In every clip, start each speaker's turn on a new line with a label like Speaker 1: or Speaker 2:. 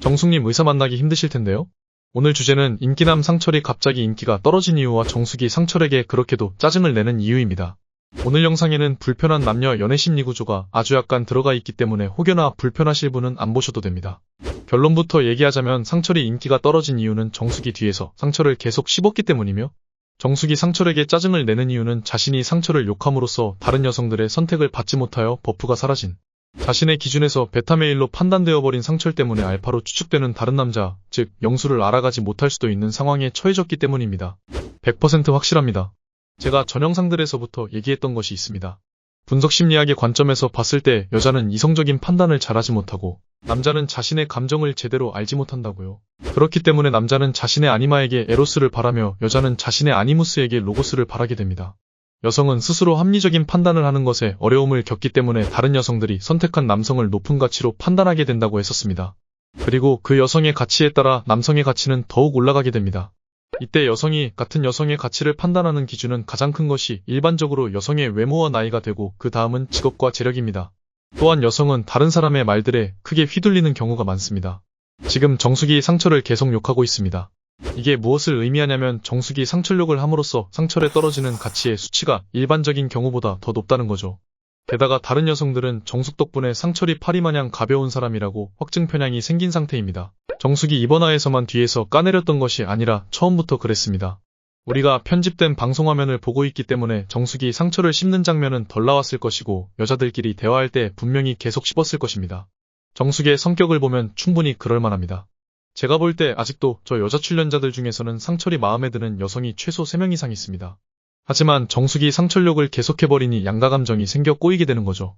Speaker 1: 정숙님 의사 만나기 힘드실 텐데요. 오늘 주제는 인기남 상철이 갑자기 인기가 떨어진 이유와 정숙이 상철에게 그렇게도 짜증을 내는 이유입니다. 오늘 영상에는 불편한 남녀 연애 심리 구조가 아주 약간 들어가 있기 때문에 혹여나 불편하실 분은 안 보셔도 됩니다. 결론부터 얘기하자면 상철이 인기가 떨어진 이유는 정숙이 뒤에서 상철을 계속 씹었기 때문이며, 정숙이 상철에게 짜증을 내는 이유는 자신이 상철을 욕함으로써 다른 여성들의 선택을 받지 못하여 버프가 사라진, 자신의 기준에서 베타메일로 판단되어 버린 상철 때문에 알파로 추측되는 다른 남자, 즉 영수를 알아가지 못할 수도 있는 상황에 처해졌기 때문입니다. 100% 확실합니다. 제가 전 영상들에서부터 얘기했던 것이 있습니다. 분석심리학의 관점에서 봤을 때 여자는 이성적인 판단을 잘하지 못하고 남자는 자신의 감정을 제대로 알지 못한다고요. 그렇기 때문에 남자는 자신의 아니마에게 에로스를 바라며 여자는 자신의 아니무스에게 로고스를 바라게 됩니다. 여성은 스스로 합리적인 판단을 하는 것에 어려움을 겪기 때문에 다른 여성들이 선택한 남성을 높은 가치로 판단하게 된다고 했었습니다. 그리고 그 여성의 가치에 따라 남성의 가치는 더욱 올라가게 됩니다. 이때 여성이 같은 여성의 가치를 판단하는 기준은 가장 큰 것이 일반적으로 여성의 외모와 나이가 되고 그 다음은 직업과 재력입니다. 또한 여성은 다른 사람의 말들에 크게 휘둘리는 경우가 많습니다. 지금 정숙이 상철을 계속 욕하고 있습니다. 이게 무엇을 의미하냐면 정숙이 상철욕을 함으로써 상철에 떨어지는 가치의 수치가 일반적인 경우보다 더 높다는 거죠. 게다가 다른 여성들은 정숙 덕분에 상철이 파리마냥 가벼운 사람이라고 확증 편향이 생긴 상태입니다. 정숙이 이번 화에서만 뒤에서 까내렸던 것이 아니라 처음부터 그랬습니다. 우리가 편집된 방송화면을 보고 있기 때문에 정숙이 상철을 씹는 장면은 덜 나왔을 것이고 여자들끼리 대화할 때 분명히 계속 씹었을 것입니다. 정숙의 성격을 보면 충분히 그럴만합니다. 제가 볼 때 아직도 저 여자 출연자들 중에서는 상철이 마음에 드는 여성이 최소 3명 이상 있습니다. 하지만 정숙이 상철욕을 계속해버리니 양가감정이 생겨 꼬이게 되는 거죠.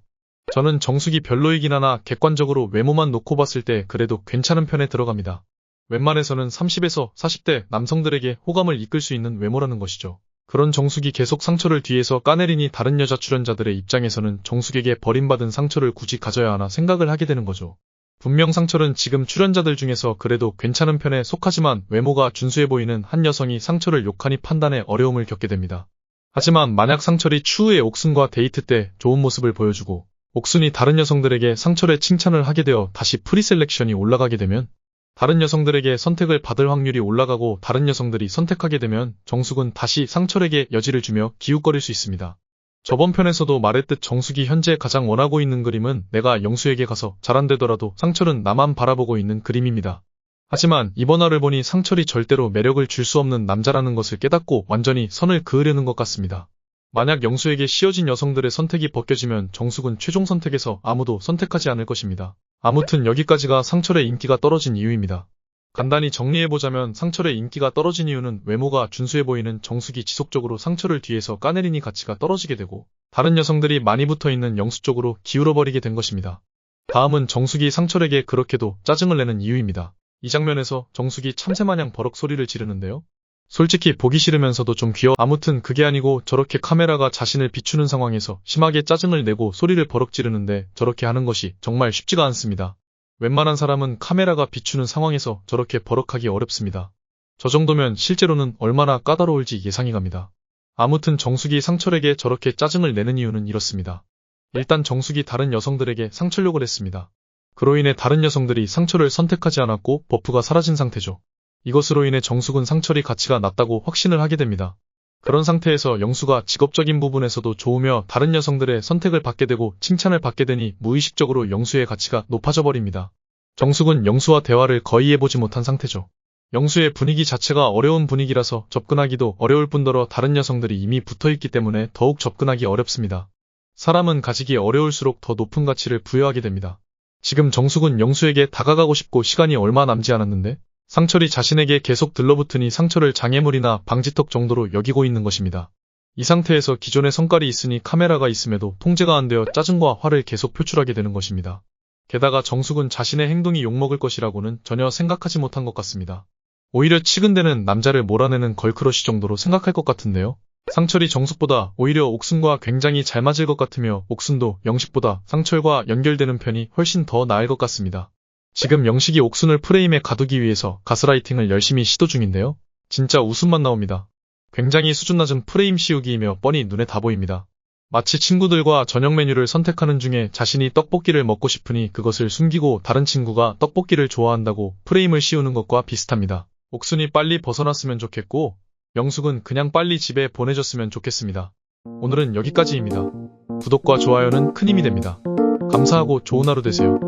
Speaker 1: 저는 정숙이 별로이긴 하나 객관적으로 외모만 놓고 봤을 때 그래도 괜찮은 편에 들어갑니다. 웬만해서는 30에서 40대 남성들에게 호감을 이끌 수 있는 외모라는 것이죠. 그런 정숙이 계속 상철을 뒤에서 까내리니 다른 여자 출연자들의 입장에서는 정숙에게 버림받은 상철을 굳이 가져야 하나 생각을 하게 되는 거죠. 분명 상철은 지금 출연자들 중에서 그래도 괜찮은 편에 속하지만 외모가 준수해 보이는 한 여성이 상철을 욕하니 판단에 어려움을 겪게 됩니다. 하지만 만약 상철이 추후에 옥순과 데이트 때 좋은 모습을 보여주고 옥순이 다른 여성들에게 상철의 칭찬을 하게 되어 다시 프리셀렉션이 올라가게 되면, 다른 여성들에게 선택을 받을 확률이 올라가고 다른 여성들이 선택하게 되면 정숙은 다시 상철에게 여지를 주며 기웃거릴 수 있습니다. 저번 편에서도 말했듯 정숙이 현재 가장 원하고 있는 그림은 내가 영수에게 가서 잘 안되더라도 상철은 나만 바라보고 있는 그림입니다. 하지만 이번 화를 보니 상철이 절대로 매력을 줄 수 없는 남자라는 것을 깨닫고 완전히 선을 그으려는 것 같습니다. 만약 영수에게 씌어진 여성들의 선택이 벗겨지면 정숙은 최종 선택에서 아무도 선택하지 않을 것입니다. 아무튼 여기까지가 상철의 인기가 떨어진 이유입니다. 간단히 정리해보자면 상철의 인기가 떨어진 이유는 외모가 준수해 보이는 정숙이 지속적으로 상철을 뒤에서 까내리니 가치가 떨어지게 되고 다른 여성들이 많이 붙어있는 영수 쪽으로 기울어버리게 된 것입니다. 다음은 정숙이 상철에게 그렇게도 짜증을 내는 이유입니다. 이 장면에서 정숙이 참새마냥 버럭 소리를 지르는데요. 솔직히 보기 싫으면서도 좀 귀여워. 아무튼 그게 아니고 저렇게 카메라가 자신을 비추는 상황에서 심하게 짜증을 내고 소리를 버럭 지르는데 저렇게 하는 것이 정말 쉽지가 않습니다. 웬만한 사람은 카메라가 비추는 상황에서 저렇게 버럭하기 어렵습니다. 저 정도면 실제로는 얼마나 까다로울지 예상이 갑니다. 아무튼 정숙이 상철에게 저렇게 짜증을 내는 이유는 이렇습니다. 일단 정숙이 다른 여성들에게 상철욕을 했습니다. 그로 인해 다른 여성들이 상철을 선택하지 않았고 버프가 사라진 상태죠. 이것으로 인해 정숙은 상철이 가치가 낮다고 확신을 하게 됩니다. 그런 상태에서 영수가 직업적인 부분에서도 좋으며 다른 여성들의 선택을 받게 되고 칭찬을 받게 되니 무의식적으로 영수의 가치가 높아져 버립니다. 정숙은 영수와 대화를 거의 해보지 못한 상태죠. 영수의 분위기 자체가 어려운 분위기라서 접근하기도 어려울 뿐더러 다른 여성들이 이미 붙어있기 때문에 더욱 접근하기 어렵습니다. 사람은 가지기 어려울수록 더 높은 가치를 부여하게 됩니다. 지금 정숙은 영수에게 다가가고 싶고 시간이 얼마 남지 않았는데 상철이 자신에게 계속 들러붙으니 상철을 장애물이나 방지턱 정도로 여기고 있는 것입니다. 이 상태에서 기존에 성깔이 있으니 카메라가 있음에도 통제가 안 되어 짜증과 화를 계속 표출하게 되는 것입니다. 게다가 정숙은 자신의 행동이 욕먹을 것이라고는 전혀 생각하지 못한 것 같습니다. 오히려 치근대는 남자를 몰아내는 걸크러쉬 정도로 생각할 것 같은데요. 상철이 정숙보다 오히려 옥순과 굉장히 잘 맞을 것 같으며 옥순도 영식보다 상철과 연결되는 편이 훨씬 더 나을 것 같습니다. 지금 영식이 옥순을 프레임에 가두기 위해서 가스라이팅을 열심히 시도 중인데요. 진짜 웃음만 나옵니다. 굉장히 수준 낮은 프레임 씌우기이며 뻔히 눈에 다 보입니다. 마치 친구들과 저녁 메뉴를 선택하는 중에 자신이 떡볶이를 먹고 싶으니 그것을 숨기고 다른 친구가 떡볶이를 좋아한다고 프레임을 씌우는 것과 비슷합니다. 옥순이 빨리 벗어났으면 좋겠고, 명숙은 그냥 빨리 집에 보내줬으면 좋겠습니다. 오늘은 여기까지입니다. 구독과 좋아요는 큰 힘이 됩니다. 감사하고 좋은 하루 되세요.